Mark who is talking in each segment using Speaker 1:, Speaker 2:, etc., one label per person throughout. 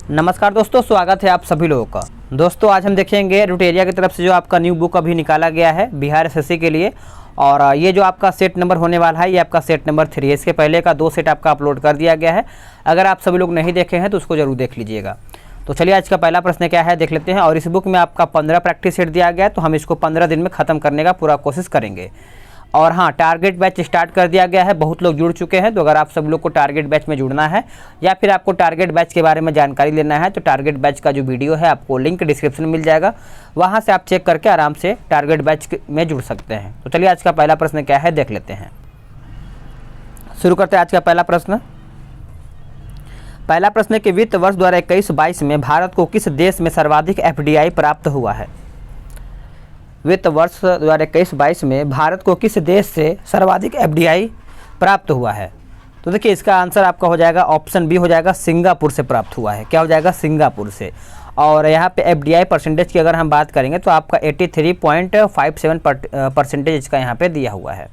Speaker 1: नमस्कार दोस्तों, स्वागत है आप सभी लोगों का। दोस्तों आज हम देखेंगे रुटेरिया की तरफ से जो आपका न्यू बुक अभी निकाला गया है बिहार एसएससी के लिए। और ये जो आपका सेट नंबर होने वाला है ये आपका सेट नंबर 3 है। इसके पहले का 2 सेट आपका अपलोड कर दिया गया है। अगर आप सभी लोग नहीं देखे हैं तो उसको जरूर देख लीजिएगा। तो चलिए आज का पहला प्रश्न क्या है देख लेते हैं। और इस बुक में आपका 15 प्रैक्टिस सेट दिया गया है, तो हम इसको 15 दिन में ख़त्म करने का पूरा कोशिश करेंगे। और हाँ, टारगेट बैच स्टार्ट कर दिया गया है, बहुत लोग जुड़ चुके हैं। तो अगर आप सब लोग को टारगेट बैच में जुड़ना है या फिर आपको टारगेट बैच के बारे में जानकारी लेना है तो टारगेट बैच का जो वीडियो है आपको लिंक डिस्क्रिप्शन में मिल जाएगा, वहाँ से आप चेक करके आराम से टारगेट बैच में जुड़ सकते हैं। तो चलिए आज का पहला प्रश्न क्या है देख लेते हैं। शुरू करते हैं आज का पहला प्रश्न। पहला प्रश्न है कि वित्त वर्ष 2021-22 में भारत को किस देश में सर्वाधिक एफडीआई प्राप्त हुआ है। वित्त वर्ष 2021-22 में भारत को किस देश से सर्वाधिक एफडीआई प्राप्त हुआ है। तो देखिए इसका आंसर आपका हो जाएगा ऑप्शन बी हो जाएगा, सिंगापुर से प्राप्त हुआ है। क्या हो जाएगा? सिंगापुर से। और यहाँ पे एफडीआई परसेंटेज की अगर हम बात करेंगे तो आपका 83.57% इसका यहाँ पे दिया हुआ है।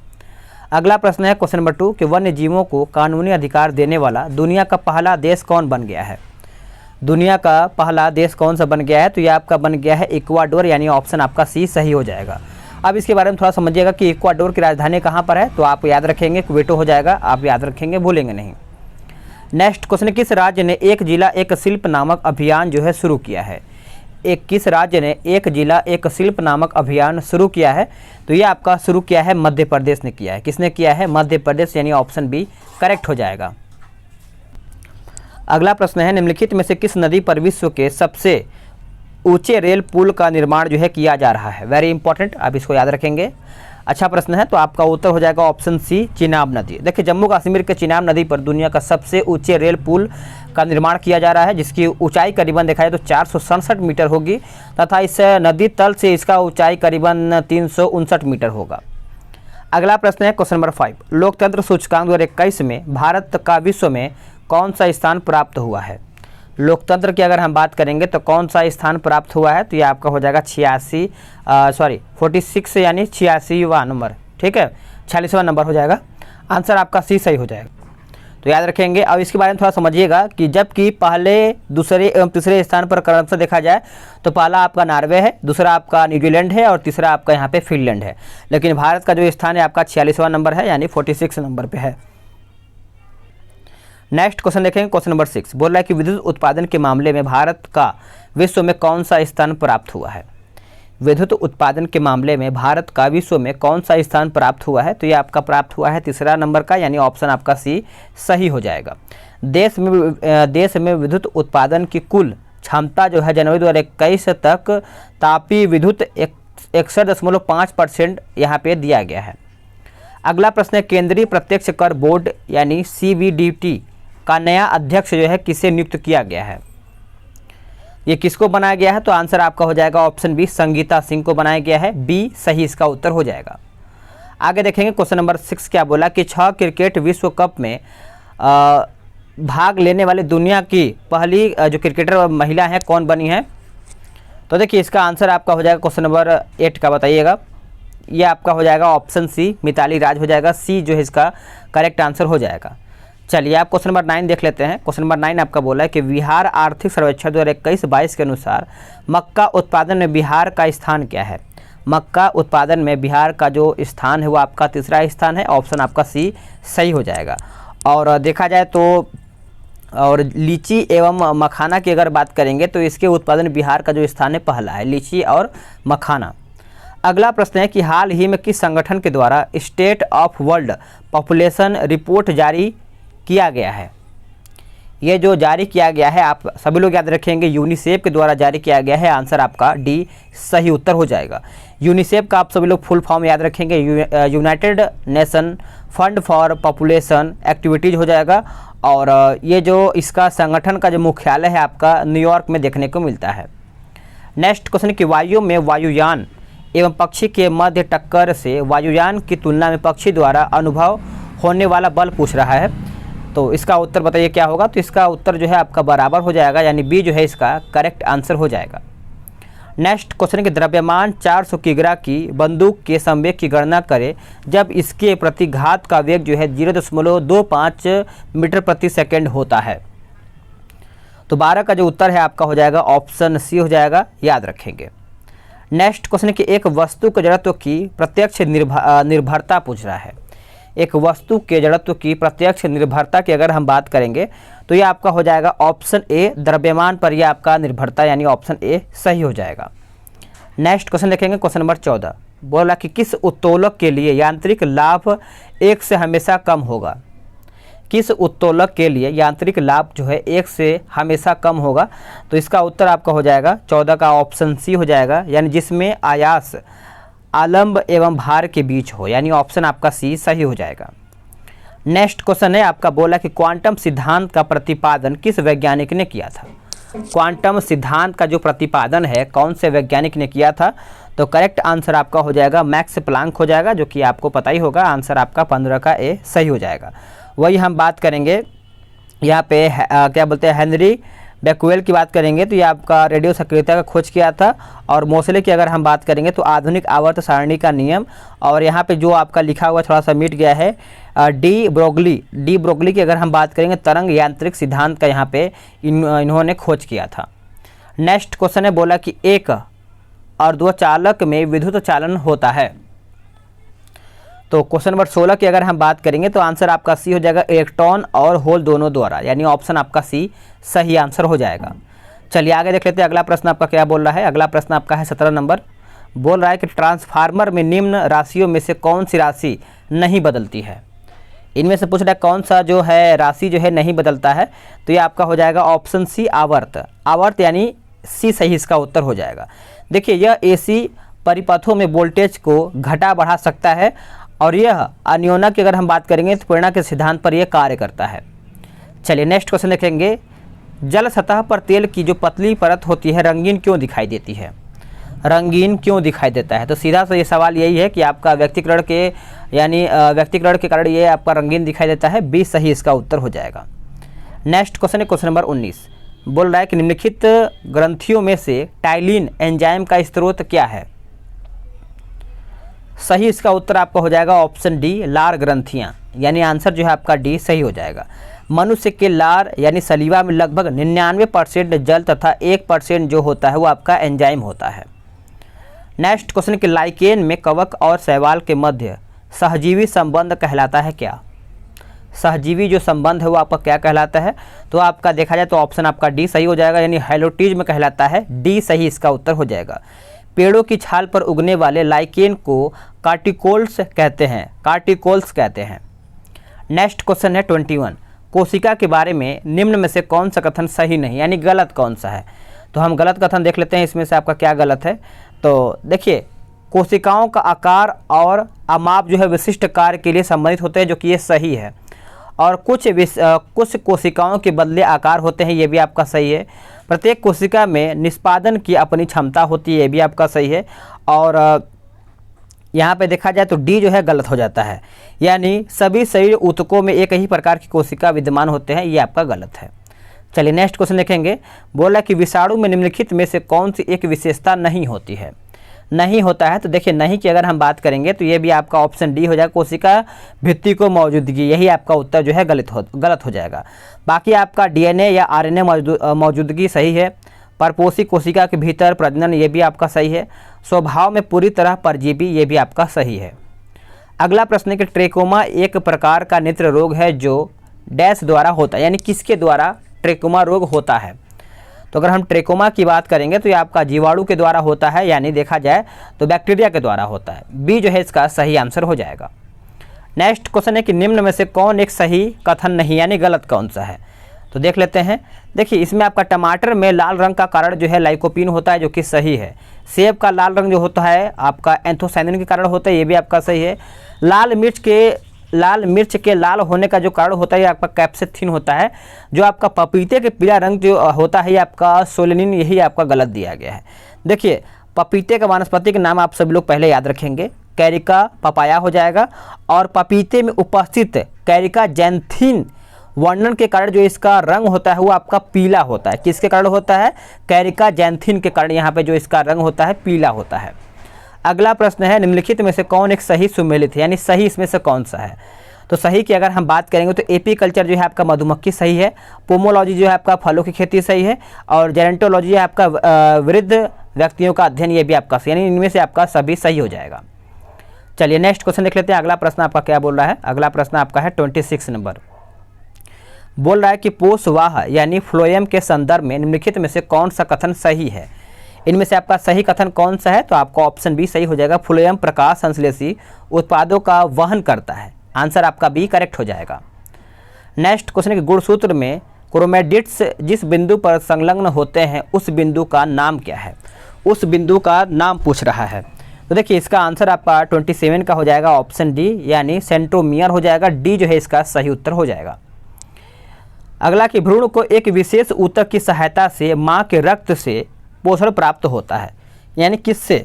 Speaker 1: अगला प्रश्न है क्वेश्चन नंबर 2 कि वन्य जीवों को कानूनी अधिकार देने वाला दुनिया का पहला देश कौन बन गया है। दुनिया का पहला देश कौन सा बन गया है, तो ये आपका बन गया है इक्वाडोर, यानी ऑप्शन आपका सी सही हो जाएगा। अब इसके बारे में थोड़ा समझिएगा कि इक्वाडोर की राजधानी कहाँ पर है, तो आप याद रखेंगे क्वेटो हो जाएगा, आप याद रखेंगे, भूलेंगे नहीं। नेक्स्ट क्वेश्चन, किस राज्य ने एक जिला एक शिल्प नामक अभियान जो है शुरू किया है। किस राज्य ने एक जिला एक शिल्प नामक अभियान शुरू किया है, तो ये आपका शुरू किया है मध्य प्रदेश ने किया है। किसने किया है? मध्य प्रदेश, यानी ऑप्शन बी करेक्ट हो जाएगा। अगला प्रश्न है निम्नलिखित में से किस नदी पर विश्व के सबसे ऊंचे रेल पुल का निर्माण जो है किया जा रहा है। वेरी इंपॉर्टेंट, आप इसको याद रखेंगे। अच्छा प्रश्न है, तो आपका उत्तर हो जाएगा ऑप्शन सी चिनाब नदी। देखिए जम्मू कश्मीर के चिनाब नदी पर दुनिया का सबसे ऊंचे रेल पुल का निर्माण किया जा रहा है, जिसकी ऊंचाई करीबन देखा जाए तो 467 मीटर होगी तथा इस नदी तल से इसका ऊंचाई करीबन 359 मीटर होगा। अगला प्रश्न है क्वेश्चन नंबर 5, लोकतंत्र सूचकांक 2021 में भारत का विश्व में कौन सा स्थान प्राप्त हुआ है। लोकतंत्र की अगर हम बात करेंगे तो कौन सा स्थान प्राप्त हुआ है, तो ये आपका हो जाएगा 46 यानी 86वां नंबर, ठीक है, 46वां नंबर हो जाएगा। आंसर आपका सी सही हो जाएगा, तो याद रखेंगे। अब इसके बारे में थोड़ा समझिएगा कि जबकि पहले दूसरे एवं तीसरे स्थान पर क्रमशः देखा जाए तो पहला आपका नॉर्वे है, दूसरा आपका न्यूजीलैंड है और तीसरा आपका यहाँ पे फिनलैंड है, लेकिन भारत का जो स्थान है आपका 46वां नंबर है, यानी 46 नंबर पे है। नेक्स्ट क्वेश्चन देखेंगे, क्वेश्चन नंबर 6 बोल रहा है कि विद्युत उत्पादन के मामले में भारत का विश्व में कौन सा स्थान प्राप्त हुआ है। विद्युत उत्पादन के मामले में भारत का विश्व में कौन सा स्थान प्राप्त हुआ है, तो ये आपका प्राप्त हुआ है तीसरा नंबर का, यानी ऑप्शन आपका सी सही हो जाएगा। देश में विद्युत उत्पादन की कुल क्षमता जो है जनवरी 2021 तक तापीय विद्युत 61.5% यहाँ पे दिया गया है। अगला प्रश्न है केंद्रीय प्रत्यक्ष कर बोर्ड यानी CBDT का नया अध्यक्ष जो है किसे नियुक्त किया गया है। ये किसको बनाया गया है, तो आंसर आपका हो जाएगा ऑप्शन बी संगीता सिंह को बनाया गया है, बी सही इसका उत्तर हो जाएगा। आगे देखेंगे क्वेश्चन नंबर 6 क्या बोला कि 6 क्रिकेट विश्व कप में भाग लेने वाली दुनिया की पहली जो क्रिकेटर महिला है कौन बनी है। तो देखिए इसका आंसर आपका हो जाएगा क्वेश्चन नंबर 8 का, बताइएगा। ये आपका हो जाएगा ऑप्शन सी मिताली राज हो जाएगा, सी जो है इसका करेक्ट आंसर हो जाएगा। चलिए आप क्वेश्चन नंबर 9 देख लेते हैं। क्वेश्चन नंबर 9 आपका बोला है कि बिहार आर्थिक सर्वेक्षण 2021-22 के अनुसार मक्का उत्पादन में बिहार का स्थान क्या है। मक्का उत्पादन में बिहार का जो स्थान है वो आपका तीसरा स्थान है, ऑप्शन आपका सी सही हो जाएगा। और देखा जाए तो और लीची एवं मखाना की अगर बात करेंगे तो इसके उत्पादन बिहार का जो स्थान है पहला है, लीची और मखाना। अगला प्रश्न है कि हाल ही में किस संगठन के द्वारा state of world population report जारी किया गया है। ये जो जारी किया गया है आप सभी लोग याद रखेंगे यूनिसेफ के द्वारा जारी किया गया है, आंसर आपका डी सही उत्तर हो जाएगा। यूनिसेफ का आप सभी लोग फुल फॉर्म याद रखेंगे, United nation fund for population activities हो जाएगा। और ये जो इसका संगठन का जो मुख्यालय है आपका न्यूयॉर्क में देखने को मिलता है। नेक्स्ट क्वेश्चन कि वायु में वायुयान एवं पक्षी के मध्य टक्कर से वायुयान की तुलना में पक्षी द्वारा अनुभव होने वाला बल पूछ रहा है, तो इसका उत्तर बताइए क्या होगा। तो इसका उत्तर जो है आपका बराबर हो जाएगा, यानी बी जो है इसका करेक्ट आंसर हो जाएगा। नेक्स्ट क्वेश्चन कि द्रव्यमान 400 किग्रा की बंदूक के संवेग की गणना करें जब इसके प्रतिघात का वेग जो है 0.25 मीटर प्रति सेकंड होता है। तो 12 का जो उत्तर है आपका हो जाएगा ऑप्शन सी हो जाएगा, याद रखेंगे। नेक्स्ट क्वेश्चन है कि एक वस्तु के जड़त्व की प्रत्यक्ष निर्भरता पूछ रहा है। एक वस्तु के जड़त्व की प्रत्यक्ष निर्भरता की अगर हम बात करेंगे तो ये आपका हो जाएगा ऑप्शन ए, द्रव्यमान पर यह आपका निर्भरता, यानी ऑप्शन ए सही हो जाएगा। नेक्स्ट क्वेश्चन देखेंगे, क्वेश्चन नंबर 14 बोला कि किस उत्तोलक के लिए यांत्रिक लाभ 1 से हमेशा कम होगा। किस उत्तोलक के लिए यांत्रिक लाभ जो है 1 से हमेशा कम होगा, तो इसका उत्तर आपका हो जाएगा 14 का ऑप्शन सी हो जाएगा, यानी जिसमें आयास आलंब एवं भार के बीच हो, यानी ऑप्शन आपका सी सही हो जाएगा। नेक्स्ट क्वेश्चन है आपका बोला कि क्वांटम सिद्धांत का प्रतिपादन किस वैज्ञानिक ने किया था। क्वांटम सिद्धांत का जो प्रतिपादन है कौन से वैज्ञानिक ने किया था, तो करेक्ट आंसर आपका हो जाएगा मैक्स प्लांक हो जाएगा, जो कि आपको पता ही होगा। आंसर आपका 15 का ए सही हो जाएगा। वही हम बात करेंगे यहाँ पे क्या बोलते हैं, हेनरी बैक्वेल की बात करेंगे तो ये आपका रेडियो सक्रियता का खोज किया था। और मोसले की अगर हम बात करेंगे तो आधुनिक आवर्त सारणी का नियम, और यहाँ पे जो आपका लिखा हुआ थोड़ा सा मिट गया है, डी ब्रोगली की अगर हम बात करेंगे तरंग यांत्रिक सिद्धांत का यहाँ पे इन्होंने खोज किया था। नेक्स्ट क्वेश्चन है बोला कि एक अर्धचालक में विद्युत चालन होता है। तो क्वेश्चन नंबर 16 की अगर हम बात करेंगे तो आंसर आपका सी हो जाएगा, इलेक्ट्रॉन और होल दोनों द्वारा, यानी ऑप्शन आपका सी सही आंसर हो जाएगा। चलिए आगे देख लेते हैं अगला प्रश्न आपका क्या बोल रहा है। अगला प्रश्न आपका है 17 नंबर, बोल रहा है कि ट्रांसफार्मर में निम्न राशियों में से कौन सी राशि नहीं बदलती है। इनमें से पूछ रहा है कौन सा जो है राशि जो है नहीं बदलता है, तो ये आपका हो जाएगा ऑप्शन सी आवर्त यानी सी सही इसका उत्तर हो जाएगा। देखिए यह एसी परिपथों में वोल्टेज को घटा बढ़ा सकता है, और यह अन्योना की अगर हम बात करेंगे तो प्रेरणा के सिद्धांत पर यह कार्य करता है। चलिए नेक्स्ट क्वेश्चन देखेंगे, जल सतह पर तेल की जो पतली परत होती है रंगीन क्यों दिखाई देती है। रंगीन क्यों दिखाई देता है, तो सीधा सा ये सवाल यही है कि आपका व्यक्तिकरण के कारण ये आपका रंगीन दिखाई देता है। बी सही इसका उत्तर हो जाएगा। नेक्स्ट क्वेश्चन है क्वेश्चन नंबर 19, बोल रहा है कि निम्नलिखित ग्रंथियों में से टाइलिन एंजाइम का स्रोत क्या है। सही इसका उत्तर आपका हो जाएगा ऑप्शन डी, लार ग्रंथियां, यानी आंसर जो है आपका डी सही हो जाएगा। मनुष्य के लार यानी सलीवा में लगभग 99% जल तथा 1% जो होता है वो आपका एंजाइम होता है। नेक्स्ट क्वेश्चन कि लाइकेन में कवक और शैवाल के मध्य सहजीवी संबंध कहलाता है क्या। सहजीवी जो संबंध है वो आपका क्या कहलाता है, तो आपका देखा जाए तो ऑप्शन आपका डी सही हो जाएगा, यानी हैलोटिज्म कहलाता है। डी सही इसका उत्तर हो जाएगा। पेड़ों की छाल पर उगने वाले लाइकेन को कार्टिकोल्स कहते हैं। नेक्स्ट क्वेश्चन है 21, कोशिका के बारे में निम्न में से कौन सा कथन सही नहीं, यानी गलत कौन सा है। तो हम गलत कथन देख लेते हैं, इसमें से आपका क्या गलत है। तो देखिए कोशिकाओं का आकार और अमाप जो है विशिष्ट कार्य के लिए संबंधित होते हैं, जो कि ये सही है। और कुछ कोशिकाओं के बदले आकार होते हैं, ये भी आपका सही है। प्रत्येक कोशिका में निष्पादन की अपनी क्षमता होती है, ये भी आपका सही है। और यहाँ पे देखा जाए तो डी जो है गलत हो जाता है, यानी सभी शरीर ऊतकों में एक ही प्रकार की कोशिका विद्यमान होते हैं, ये आपका गलत है। चलिए नेक्स्ट क्वेश्चन देखेंगे, बोला कि विषाणु में निम्नलिखित में से कौन सी एक विशेषता नहीं होती है। नहीं होता है, तो देखिए नहीं की अगर हम बात करेंगे तो ये भी आपका ऑप्शन डी हो जाएगा, कोशिका भित्ति को मौजूदगी, यही आपका उत्तर जो है गलत हो जाएगा। बाकी आपका डीएनए या आरएनए मौजूदगी सही है। परपोषी कोशिका के भीतर प्रजनन, ये भी आपका सही है। स्वभाव में पूरी तरह परजीवी, ये भी आपका सही है। अगला प्रश्न है कि ट्रेकोमा एक प्रकार का नेत्र रोग है जो डैश द्वारा होता है, यानी किसके द्वारा ट्रेकोमा रोग होता है। तो अगर हम ट्रेकोमा की बात करेंगे तो ये आपका जीवाणु के द्वारा होता है, यानी देखा जाए तो बैक्टीरिया के द्वारा होता है। बी जो है इसका सही आंसर हो जाएगा। नेक्स्ट क्वेश्चन है कि निम्न में से कौन एक सही कथन नहीं, यानी गलत कौन सा है। तो देख लेते हैं। देखिए इसमें आपका टमाटर में लाल रंग का कारण जो है लाइकोपीन होता है, जो कि सही है। सेब का लाल रंग जो होता है आपका एंथोसायनिन के कारण होता है, ये भी आपका सही है। लाल मिर्च के लाल होने का जो कारण होता है आपका कैप्सेथिन होता है। जो आपका पपीते के पीला रंग जो होता है ये आपका सोलेनिन, यही आपका गलत दिया गया है। देखिए पपीते का वानस्पतिक नाम आप सभी लोग पहले याद रखेंगे, कैरिका पपाया हो जाएगा। और पपीते में उपस्थित कैरिका जैंथिन वर्णन के कारण जो इसका रंग होता है वो आपका पीला होता है। किसके कारण होता है, कैरिका जैंथिन के कारण यहाँ पे जो इसका रंग होता है पीला होता है। अगला प्रश्न है निम्नलिखित में से कौन एक सही सुमेलित है, यानी सही इसमें से कौन सा है। तो सही की अगर हम बात करेंगे तो एपीकल्चर जो है आपका मधुमक्खी सही है, पोमोलॉजी जो है आपका फलों की खेती सही है, और जेरेंटोलॉजी आपका वृद्ध व्यक्तियों का अध्ययन, ये भी आपका सही, यानी इनमें से आपका सभी सही हो जाएगा। चलिए नेक्स्ट क्वेश्चन देख लेते हैं। अगला प्रश्न आपका क्या बोल रहा है। अगला प्रश्न आपका है 26 नंबर, बोल रहा है कि पोषवाह यानी फ्लोएम के संदर्भ में निम्नलिखित में से कौन सा कथन सही है। इनमें से आपका सही कथन कौन सा है, तो आपका ऑप्शन बी सही हो जाएगा। फ्लोएम प्रकाश संश्लेषी उत्पादों का वहन करता है, आंसर आपका बी करेक्ट हो जाएगा। नेक्स्ट क्वेश्चन के गुणसूत्र में क्रोमेटिड्स जिस बिंदु पर संलग्न होते हैं उस बिंदु का नाम क्या है, उस बिंदु का नाम पूछ रहा है। तो देखिए इसका आंसर आपका 27 का हो जाएगा, ऑप्शन डी यानी सेंट्रोमियर हो जाएगा। डी जो है इसका सही उत्तर हो जाएगा। अगला कि भ्रूण को एक विशेष ऊतक की सहायता से मां के रक्त से पोषण प्राप्त होता है, यानी किससे,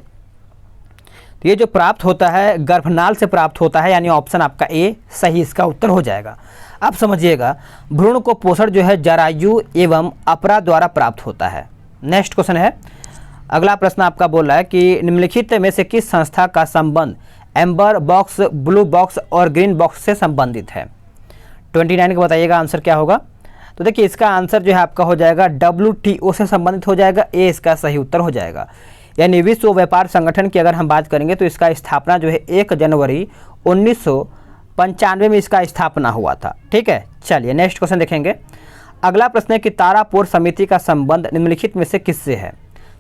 Speaker 1: तो ये जो प्राप्त होता है गर्भनाल से प्राप्त होता है, यानी ऑप्शन आपका ए सही इसका उत्तर हो जाएगा। अब समझिएगा भ्रूण को पोषण जो है जरायु एवं अपरा द्वारा प्राप्त होता है। नेक्स्ट क्वेश्चन है, अगला प्रश्न आपका बोल रहा है कि निम्नलिखित में से किस संस्था का संबंध एम्बर बॉक्स, ब्लू बॉक्स और ग्रीन बॉक्स से संबंधित है। 29 का बताइएगा आंसर क्या होगा। तो देखिए इसका आंसर जो है आपका हो जाएगा WTO से संबंधित हो जाएगा, ए इसका सही उत्तर हो जाएगा। यानी विश्व व्यापार संगठन की अगर हम बात करेंगे तो इसका स्थापना जो है 1 जनवरी 1995 में इसका स्थापना हुआ था। ठीक है, चलिए नेक्स्ट क्वेश्चन देखेंगे। अगला प्रश्न है कि तारापुर समिति का संबंध निम्नलिखित में से किससे है।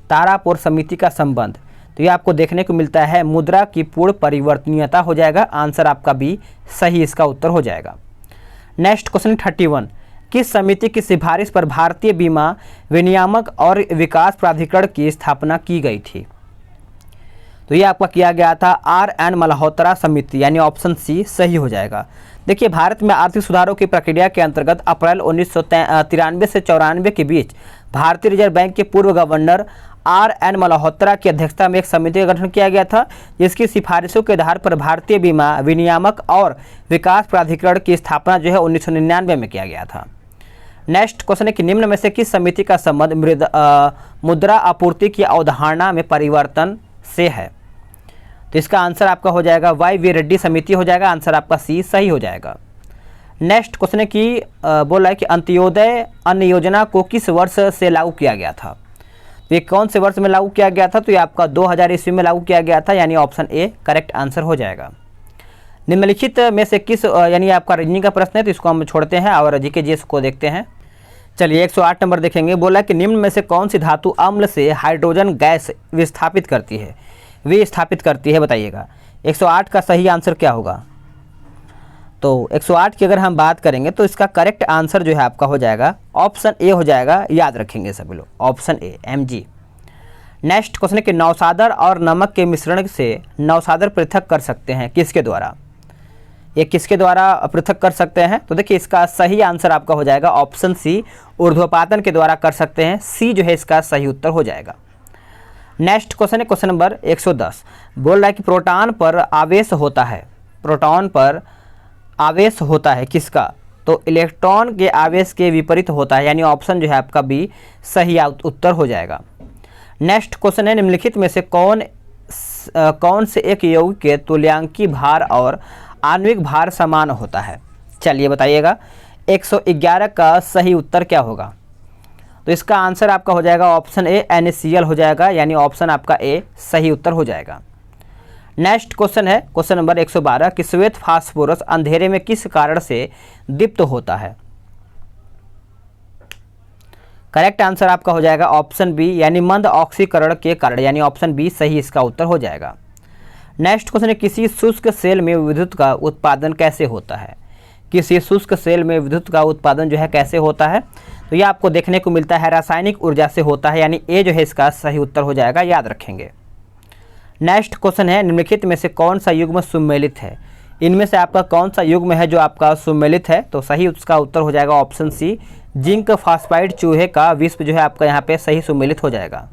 Speaker 1: तारापुर समिति का संबंध, तो ये आपको देखने को मिलता है मुद्रा की पूर्ण परिवर्तनीयता हो जाएगा, आंसर आपका बी सही इसका उत्तर हो जाएगा। नेक्स्ट क्वेश्चन 31, किस समिति की सिफारिश पर भारतीय बीमा विनियामक और विकास प्राधिकरण की स्थापना की गई थी। तो ये आपका किया गया था RN मल्होत्रा समिति, यानी ऑप्शन सी सही हो जाएगा। देखिए भारत में आर्थिक सुधारों की प्रक्रिया के अंतर्गत अप्रैल 1993 से 94 के बीच भारतीय रिजर्व बैंक के पूर्व गवर्नर RN मल्होत्रा की अध्यक्षता में एक समिति का गठन किया गया था, जिसकी सिफारिशों के आधार पर भारतीय बीमा विनियामक और विकास प्राधिकरण की स्थापना जो है 1999 में किया गया था। नेक्स्ट क्वेश्चन है कि निम्न में से किस समिति का संबंध मुद्रा आपूर्ति की अवधारणा में परिवर्तन से है। तो इसका आंसर आपका हो जाएगा YV रेड्डी समिति हो जाएगा, आंसर आपका सी सही हो जाएगा। नेक्स्ट क्वेश्चन है कि बोला है कि अंत्योदय अन्न योजना को किस वर्ष से लागू किया गया था। तो ये कौन से वर्ष में लागू किया गया था, तो ये आपका 2000 ईस्वी में लागू किया गया था, यानी ऑप्शन ए करेक्ट आंसर हो जाएगा। निम्नलिखित में से किस, यानी आपका रीजनिंग का प्रश्न है तो इसको हम छोड़ते हैं और जीके जीएस को देखते हैं। चलिए 108 नंबर देखेंगे। बोला कि निम्न में से कौन सी धातु अम्ल से हाइड्रोजन गैस विस्थापित करती है, विस्थापित करती है, बताइएगा। 108 का सही आंसर क्या होगा। तो 108 की अगर हम बात करेंगे तो इसका करेक्ट आंसर जो है आपका हो जाएगा ऑप्शन ए हो जाएगा, याद रखेंगे सभी लोग, option A Mg। Next question है कि नौसादर और नमक के मिश्रण से नौसादर पृथक कर सकते हैं किसके द्वारा, ये किसके द्वारा पृथक कर सकते हैं। तो देखिए इसका सही आंसर आपका हो जाएगा ऑप्शन सी, ऊर्ध्वपातन के द्वारा कर सकते हैं, सी जो है इसका सही उत्तर हो जाएगा। नेक्स्ट क्वेश्चन है क्वेश्चन नंबर 110, बोल रहा है कि प्रोटॉन पर आवेश होता है, प्रोटॉन पर आवेश होता है किसका, तो इलेक्ट्रॉन के आवेश के विपरीत होता है, यानी ऑप्शन जो है आपका बी सही उत्तर हो जाएगा। नेक्स्ट क्वेश्चन है निम्नलिखित में से कौन से एक यौगिक के तुल्यांकी भार और आणविक भार समान होता है। चलिए बताइएगा 111 का सही उत्तर क्या होगा। तो इसका आंसर आपका हो जाएगा ऑप्शन ए NaCl हो जाएगा, यानी ऑप्शन आपका ए सही उत्तर हो जाएगा। नेक्स्ट क्वेश्चन है क्वेश्चन नंबर 112 कि श्वेत फास्फोरस अंधेरे में किस कारण से दीप्त होता है। करेक्ट आंसर आपका हो जाएगा ऑप्शन बी, यानी मंद ऑक्सीकरण के कारण, यानी ऑप्शन बी सही इसका उत्तर हो जाएगा। नेक्स्ट क्वेश्चन है किसी शुष्क सेल में विद्युत का उत्पादन कैसे होता है, किसी शुष्क सेल में विद्युत का उत्पादन जो है कैसे होता है। तो ये आपको देखने को मिलता है रासायनिक ऊर्जा से होता है, यानी ए जो है इसका सही उत्तर हो जाएगा, याद रखेंगे। नेक्स्ट क्वेश्चन है निम्नलिखित में से कौन सा युग्म सुमेलित है, इनमें से आपका कौन सा युग्म है जो आपका सुमेलित है। तो सही उसका उत्तर हो जाएगा ऑप्शन सी, जिंक फास्फाइड चूहे का विश्व जो है आपका यहाँ पे सही सुमेलित हो जाएगा।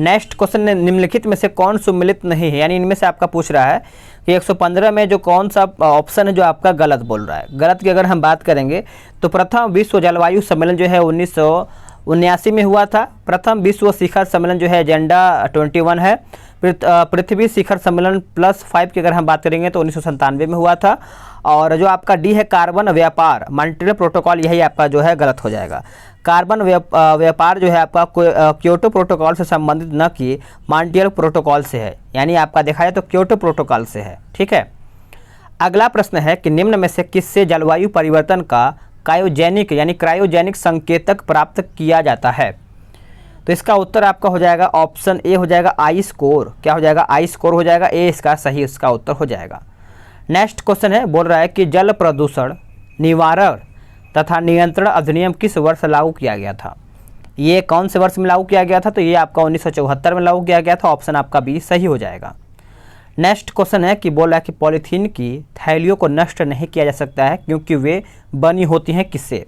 Speaker 1: नेक्स्ट क्वेश्चन निम्नलिखित में से कौन सुमेलित नहीं है, यानी इनमें से आपका पूछ रहा है कि 115 में जो कौन सा ऑप्शन है जो आपका गलत बोल रहा है। गलत की अगर हम बात करेंगे तो प्रथम विश्व जलवायु सम्मेलन जो है 1979 में हुआ था। प्रथम विश्व शिखर सम्मेलन जो है एजेंडा 21 है। पृथ्वी शिखर सम्मेलन +5 की अगर हम बात करेंगे तो 1997 में हुआ था। और जो आपका डी है कार्बन व्यापार मॉन्ट्रियल प्रोटोकॉल, यही आपका जो है गलत हो जाएगा। कार्बन व्यापार जो है आपका क्योटो प्रोटोकॉल से संबंधित न कि मॉन्ट्रियल प्रोटोकॉल से है, यानी आपका देखा जाए तो क्योटो प्रोटोकॉल से है। ठीक है, अगला प्रश्न है कि निम्न में से किससे जलवायु परिवर्तन का क्रायोजेनिक संकेतक प्राप्त किया जाता है? तो इसका उत्तर आपका हो जाएगा ऑप्शन ए हो जाएगा आइस कोर। क्या हो जाएगा? आइस कोर हो जाएगा, ए इसका सही इसका उत्तर हो जाएगा। नेक्स्ट क्वेश्चन है, बोल रहा है कि जल प्रदूषण निवारण तथा नियंत्रण अधिनियम किस वर्ष लागू किया गया था? ये कौन से वर्ष में लागू किया गया था? तो ये आपका 1974 में लागू किया गया था। ऑप्शन आपका बी सही हो जाएगा। नेक्स्ट क्वेश्चन है कि बोल रहा है कि पॉलीथीन की थैलियों को नष्ट नहीं किया जा सकता है क्योंकि वे बनी होती हैं किससे?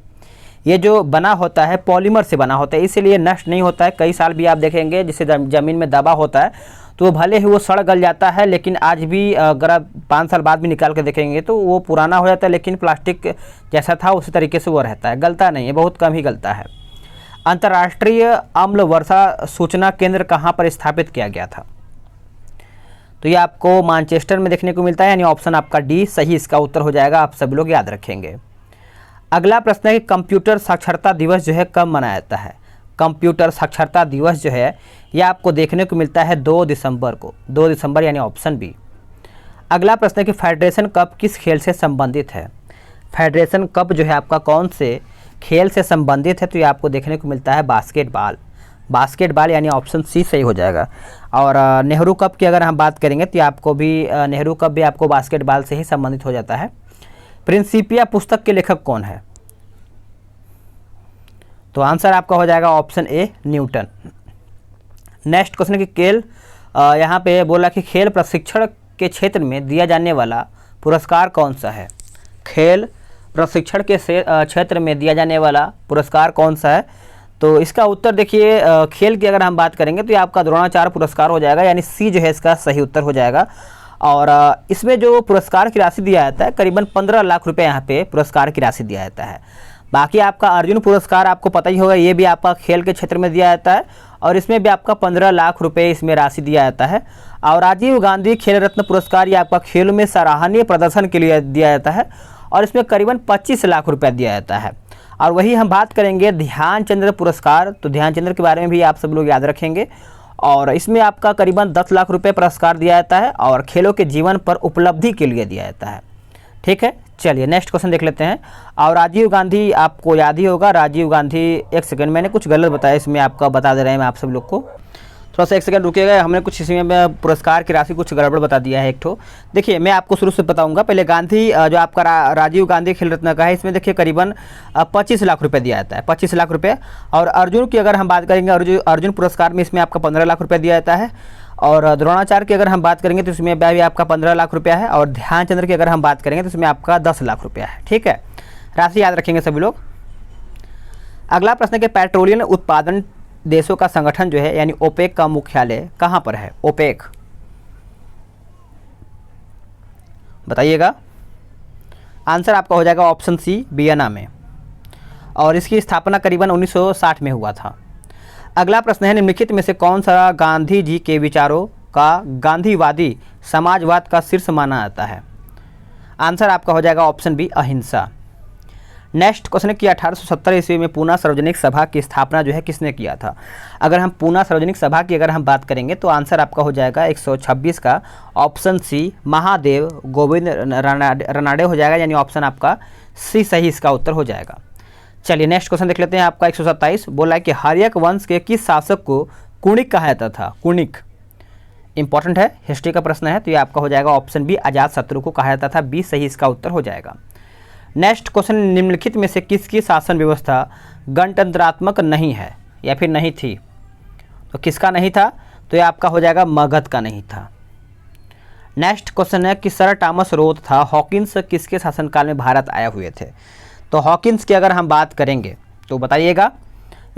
Speaker 1: ये जो बना होता है पॉलीमर से बना होता है, इसीलिए नष्ट नहीं होता है। कई साल भी आप देखेंगे जिससे ज़मीन में दबा होता है तो भले ही वो सड़ गल जाता है, लेकिन आज भी अगर आप 5 साल बाद भी निकाल के देखेंगे तो वो पुराना हो जाता है, लेकिन प्लास्टिक जैसा था उसी तरीके से वो रहता है, गलता नहीं है, बहुत कम ही गलता है। अंतर्राष्ट्रीय अम्ल वर्षा सूचना केंद्र कहाँ पर स्थापित किया गया था? तो ये आपको मैनचेस्टर में देखने को मिलता है, यानी ऑप्शन आपका डी सही इसका उत्तर हो जाएगा। आप सब लोग याद रखेंगे। अगला प्रश्न है कि कंप्यूटर साक्षरता दिवस जो है कब मनाया जाता है? कंप्यूटर साक्षरता दिवस जो है यह आपको देखने को मिलता है 2 दिसंबर को, 2 दिसंबर यानी ऑप्शन बी। अगला प्रश्न है कि फेडरेशन कप किस खेल से संबंधित है? फेडरेशन कप जो है आपका कौन से खेल से संबंधित है? तो ये आपको देखने को मिलता है बास्केटबॉल यानी ऑप्शन सी सही हो जाएगा। और नेहरू कप की अगर हम बात करेंगे तो आपको भी नेहरू कप भी आपको बास्केटबॉल से ही संबंधित हो जाता है। प्रिंसिपिया पुस्तक के लेखक कौन है? तो आंसर आपका हो जाएगा option A Newton. Next question है कि यहाँ पे बोला कि खेल प्रशिक्षण के क्षेत्र में दिया जाने वाला पुरस्कार कौन सा है? खेल प्रशिक्षण के क्षेत्र में दिया जाने वाला पुरस्कार कौन सा है? तो इसका उत्तर देखिए, खेल की अगर हम बात करेंगे तो ये आपका द्रोणाचार्य पुरस्कार हो जाएगा, यानी सी जो है इसका सही उत्तर हो जाएगा। और इसमें जो पुरस्कार की राशि दिया जाता है करीबन 15 लाख रुपए यहाँ पे पुरस्कार की राशि दिया जाता है। बाकी आपका अर्जुन पुरस्कार आपको पता ही होगा, ये भी आपका खेल के क्षेत्र में दिया जाता है और इसमें भी आपका 15 लाख रुपए इसमें राशि दिया जाता है। और राजीव गांधी खेल रत्न पुरस्कार ये आपका खेलों में सराहनीय प्रदर्शन के लिए दिया जाता है और इसमें करीबन 25 लाख रुपया दिया जाता है। और वही हम बात करेंगे ध्यानचंद्र पुरस्कार, तो ध्यानचंद्र के बारे में भी आप सब लोग याद रखेंगे और इसमें आपका करीबन 10 लाख रुपए पुरस्कार दिया जाता है और खेलों के जीवन पर उपलब्धि के लिए दिया जाता है। ठीक है, चलिए नेक्स्ट क्वेश्चन देख लेते हैं। और राजीव गांधी आपको याद ही होगा, राजीव गांधी, एक सेकंड मैंने कुछ गलत बताया इसमें, आपका बता दे रहे हैं मैं आप सब लोग को, थोड़ा सा एक सेकंड रुकिएगा। हमने कुछ इसमें पुरस्कार की राशि कुछ गड़बड़ बता दिया है एक ठो। देखिए मैं आपको शुरू से बताऊंगा। पहले गांधी जो आपका राजीव गांधी खेल रत्न का है, इसमें देखिए करीबन 25 लाख रुपए दिया जाता है, 25 लाख रुपए। और अर्जुन की अगर हम बात करेंगे, अर्जुन पुरस्कार में इसमें आपका 15 लाख रुपये दिया जाता है। और द्रोणाचार्य की अगर हम बात करेंगे तो इसमें भी आपका 15 लाख रुपया है। और ध्यानचंद्र की अगर हम बात करेंगे तो इसमें आपका 10 लाख रुपया है। ठीक है, राशि याद रखेंगे सभी लोग। अगला प्रश्न है कि पेट्रोलियम उत्पादन देशों का संगठन जो है यानी ओपेक का मुख्यालय कहाँ पर है? ओपेक बताइएगा। आंसर आपका हो जाएगा ऑप्शन सी वियना में और इसकी स्थापना करीबन 1960 में हुआ था। अगला प्रश्न है निम्नलिखित में से कौन सा गांधी जी के विचारों का गांधीवादी समाजवाद का शीर्ष माना जाता है? आंसर आपका हो जाएगा ऑप्शन बी अहिंसा। नेक्स्ट क्वेश्चन है कि 1870 ईस्वी में पूना सार्वजनिक सभा की स्थापना जो है किसने किया था? अगर हम पूना सार्वजनिक सभा की अगर हम बात करेंगे तो आंसर आपका हो जाएगा 126 का ऑप्शन सी महादेव गोविंद रनाडे हो जाएगा, यानी ऑप्शन आपका सी सही इसका उत्तर हो जाएगा। चलिए नेक्स्ट क्वेश्चन देख लेते हैं। आपका 127 बोला है कि हर्यक वंश के किस शासक को कुणिक कहा जाता था? कुणिक इंपॉर्टेंट है, हिस्ट्री का प्रश्न है, तो ये आपका हो जाएगा ऑप्शन बी अजात शत्रु को कहा जाता था, बी सही इसका उत्तर हो जाएगा। नेक्स्ट क्वेश्चन निम्नलिखित में से किसकी शासन व्यवस्था गणतंत्रात्मक नहीं है या फिर नहीं थी? तो किसका नहीं था? तो ये आपका हो जाएगा मगध का नहीं था। नेक्स्ट क्वेश्चन है कि सर टॉमस रोथ था हॉकिंस किसके शासनकाल में भारत आए हुए थे? तो हॉकिंस की अगर हम बात करेंगे तो बताइएगा।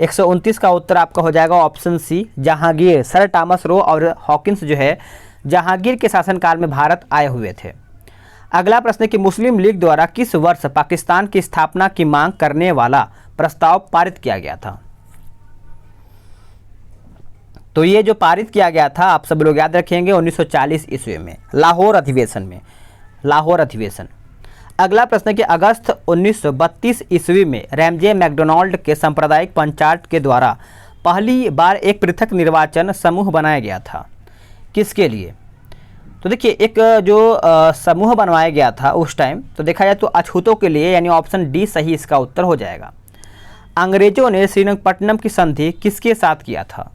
Speaker 1: 129 का उत्तर आपका हो जाएगा option C Jahangir. Sir Thomas Roe और हॉकिंस जो है जहांगीर के शासनकाल में भारत आए हुए थे। अगला प्रश्न है कि मुस्लिम लीग द्वारा किस वर्ष पाकिस्तान की स्थापना की मांग करने वाला प्रस्ताव पारित किया गया था? तो ये जो पारित किया गया था आप सब लोग याद रखेंगे 1940 ईस्वी में लाहौर अधिवेशन में, लाहौर अधिवेशन। अगला प्रश्न है कि अगस्त 1932 ईस्वी में रैमजे मैकडोनाल्ड के सांप्रदायिक पंचायत के द्वारा पहली बार एक पृथक निर्वाचन समूह बनाया गया था, किसके लिए? तो देखिए एक जो समूह बनवाया गया था उस टाइम, तो देखा जाए तो अछूतों के लिए, यानी ऑप्शन डी सही इसका उत्तर हो जाएगा। अंग्रेजों ने श्रीरंगपट्टनम की संधि किसके साथ किया था?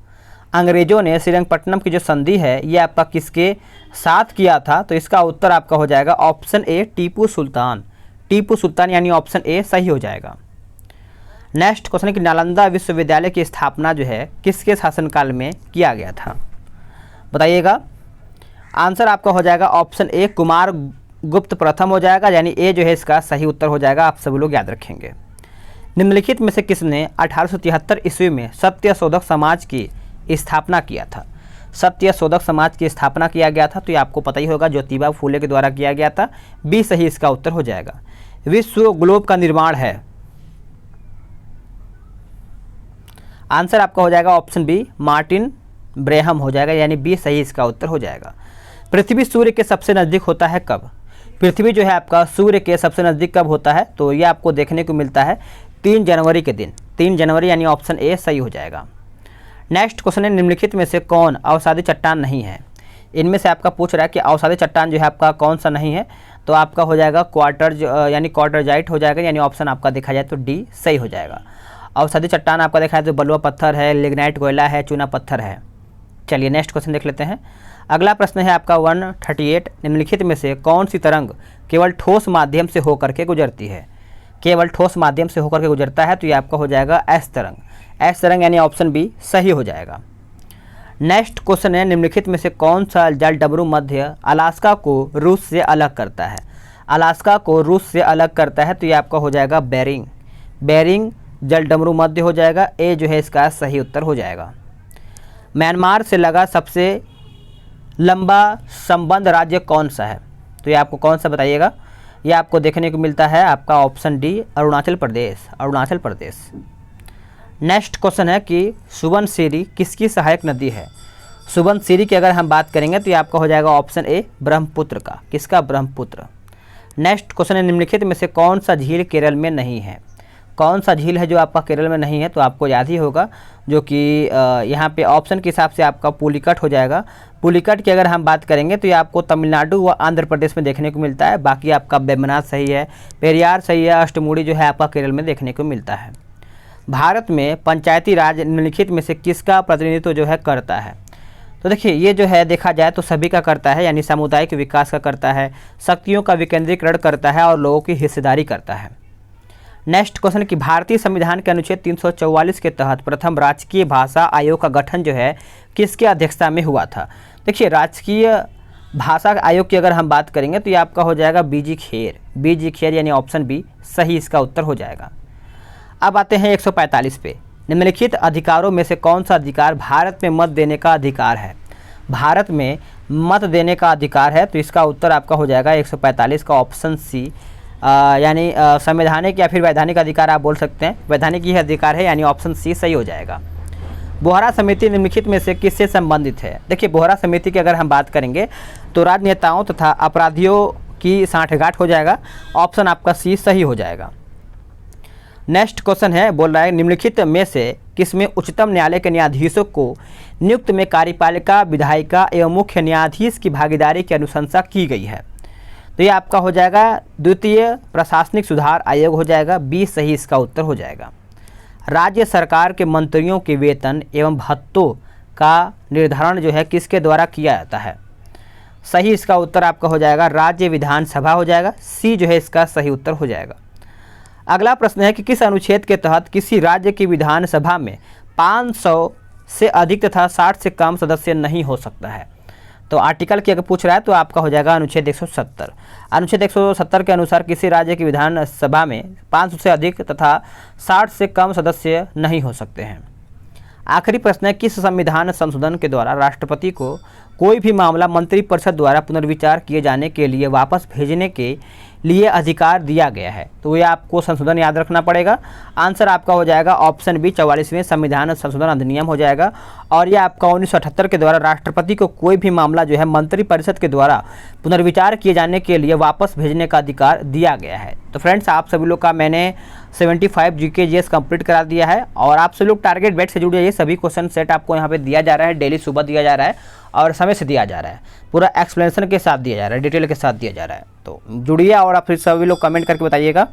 Speaker 1: अंग्रेजों ने श्रीरंगपट्टनम की जो संधि है ये आपका किसके साथ किया था? तो इसका उत्तर आपका हो जाएगा ऑप्शन ए टीपू सुल्तान। टीपू सुल्तान यानी ऑप्शन ए सही हो जाएगा। नेक्स्ट क्वेश्चन है कि नालंदा विश्वविद्यालय की स्थापना जो है किसके शासनकाल में किया गया था? बताइएगा। आंसर आपका हो जाएगा ऑप्शन ए कुमार गुप्त प्रथम हो जाएगा, यानी ए जो है इसका सही उत्तर हो जाएगा। आप सब लोग याद रखेंगे। निम्नलिखित में से किसने 1873 ईस्वी में सत्यशोधक समाज की स्थापना किया था? सत्यशोधक समाज की स्थापना किया गया था, तो ये आपको पता ही होगा, ज्योतिबा फूले के द्वारा किया गया था। बी सही इसका उत्तर हो जाएगा। विश्व ग्लोब का निर्माण है, आंसर आपका हो जाएगा ऑप्शन बी मार्टिन ब्रेहम हो जाएगा, यानी बी सही इसका उत्तर हो जाएगा। पृथ्वी सूर्य के सबसे नज़दीक होता है कब? पृथ्वी जो है आपका सूर्य के सबसे नज़दीक कब होता है? तो ये आपको देखने को मिलता है 3 जनवरी के दिन। 3 जनवरी यानी ऑप्शन ए सही हो जाएगा। नेक्स्ट क्वेश्चन है निम्नलिखित में से कौन अवसादी चट्टान नहीं है? इनमें से आपका पूछ रहा है कि अवसादी चट्टान जो है आपका कौन सा नहीं है? तो आपका हो जाएगा यानी क्वार्टरजाइट हो जाएगा, यानी ऑप्शन आपका देखा जाए तो डी सही हो जाएगा। अवसादी चट्टान आपका देखा जाए तो बलुआ पत्थर है, लिग्नाइट कोयला है, चूना पत्थर है। चलिए नेक्स्ट क्वेश्चन देख लेते हैं। अगला प्रश्न है आपका 138। निम्नलिखित में से कौन सी तरंग केवल ठोस माध्यम से होकर के गुजरती है? केवल ठोस माध्यम से होकर के गुजरता है, तो ये आपका हो जाएगा एस तरंग। एस तरंग यानी ऑप्शन बी सही हो जाएगा। नेक्स्ट क्वेश्चन है निम्नलिखित में से कौन सा जल डमरू मध्य अलास्का को रूस से अलग करता है? अलास्का को रूस से अलग करता है, तो ये आपका हो जाएगा बेरिंग। बेरिंग जल डमरू मध्य हो जाएगा। ए जो है इसका सही उत्तर हो जाएगा। म्यांमार से लगा सबसे लंबा संबंध राज्य कौन सा है? तो ये आपको कौन सा बताइएगा? ये आपको देखने को मिलता है आपका option D Arunachal Pradesh. Arunachal Pradesh. Next question है कि सुबनसिरी किसकी सहायक नदी है? सुबनसिरी की अगर हम बात करेंगे तो ये आपका हो जाएगा ऑप्शन ए ब्रह्मपुत्र का। किसका? ब्रह्मपुत्र। नेक्स्ट क्वेश्चन है निम्नलिखित में से कौन सा झील केरल में नहीं है? कौन सा झील है जो आपका केरल में नहीं है? तो आपको याद ही होगा, जो कि यहाँ पे ऑप्शन के हिसाब से आपका पुलिकट हो जाएगा। पुलिकट की अगर हम बात करेंगे तो ये आपको तमिलनाडु व आंध्र प्रदेश में देखने को मिलता है। बाकी आपका वेम्बनाड सही है, पेरियार सही है, अष्टमुड़ी जो है आपका केरल में देखने को मिलता है। भारत में पंचायती राज निम्नलिखित में से किसका प्रतिनिधित्व जो है करता है? तो देखिए ये जो है देखा जाए तो सभी का करता है, यानी सामुदायिक विकास का करता है, शक्तियों का विकेंद्रीकरण करता है और लोगों की हिस्सेदारी करता है। नेक्स्ट क्वेश्चन कि भारतीय संविधान के अनुच्छेद 344 के तहत प्रथम राजकीय भाषा आयोग का गठन जो है किसकी अध्यक्षता में हुआ था? देखिए राजकीय भाषा आयोग की अगर हम बात करेंगे तो ये आपका हो जाएगा बीजी खेर। बीजी खेर यानी ऑप्शन बी सही इसका उत्तर हो जाएगा। अब आते हैं 145 पे। निम्नलिखित अधिकारों में से कौन सा अधिकार भारत में मत देने का अधिकार है? भारत में मत देने का अधिकार है, तो इसका उत्तर आपका हो जाएगा 145 का ऑप्शन सी, यानी संवैधानिक या फिर वैधानिक अधिकार आप बोल सकते हैं। वैधानिक ही अधिकार है, यानी ऑप्शन सी सही हो जाएगा। बोहरा समिति निम्नलिखित में से किससे संबंधित है? देखिए बोहरा समिति की अगर हम बात करेंगे तो राजनेताओं तथा अपराधियों की सांठगांठ हो जाएगा। ऑप्शन आपका सी सही हो जाएगा। नेक्स्ट क्वेश्चन है, बोल रहा है निम्नलिखित में से किसमें उच्चतम न्यायालय के न्यायाधीशों को नियुक्त में कार्यपालिका, विधायिका एवं मुख्य न्यायाधीश की भागीदारी की अनुशंसा की गई है? तो ये आपका हो जाएगा द्वितीय प्रशासनिक सुधार आयोग हो जाएगा। बी सही इसका उत्तर हो जाएगा। राज्य सरकार के मंत्रियों के वेतन एवं भत्तों का निर्धारण जो है किसके द्वारा किया जाता है? सही इसका उत्तर आपका हो जाएगा राज्य विधानसभा हो जाएगा। सी जो है इसका सही उत्तर हो जाएगा। अगला प्रश्न है कि किस अनुच्छेद के तहत किसी राज्य की विधानसभा में 500 से अधिक तथा 60 से कम सदस्य नहीं हो सकता है? तो आर्टिकल की अगर पूछ रहा है तो आपका हो जाएगा अनुच्छेद 170। अनुच्छेद 170 के अनुसार किसी राज्य की विधानसभा में 500 से अधिक तथा 60 से कम सदस्य नहीं हो सकते हैं। आखिरी प्रश्न है किस संविधान संशोधन के द्वारा राष्ट्रपति को कोई भी मामला मंत्रिपरिषद द्वारा पुनर्विचार किए जाने के लिए वापस भेजने के लिए अधिकार दिया गया है? तो ये आपको संशोधन याद रखना पड़ेगा। आंसर आपका हो जाएगा ऑप्शन बी, 44वें संविधान संशोधन अधिनियम हो जाएगा। और ये आपका 1978 के द्वारा राष्ट्रपति को कोई भी मामला जो है मंत्रिपरिषद के द्वारा पुनर्विचार किए जाने के लिए वापस भेजने का अधिकार दिया गया है। तो फ्रेंड्स, आप सभी लोग का मैंने 75 जीके जीएस कंप्लीट करा दिया है और आप सभी लोग टारगेट बैच से जुड़ जाइए। सभी क्वेश्चन सेट आपको यहाँ पे दिया जा रहा है, डेली सुबह दिया जा रहा है और समय से दिया जा रहा है, पूरा एक्सप्लेनेशन के साथ दिया जा रहा है, डिटेल के साथ दिया जा रहा है। तो जुड़िए और आप फिर सभी लोग कमेंट करके बताइएगा।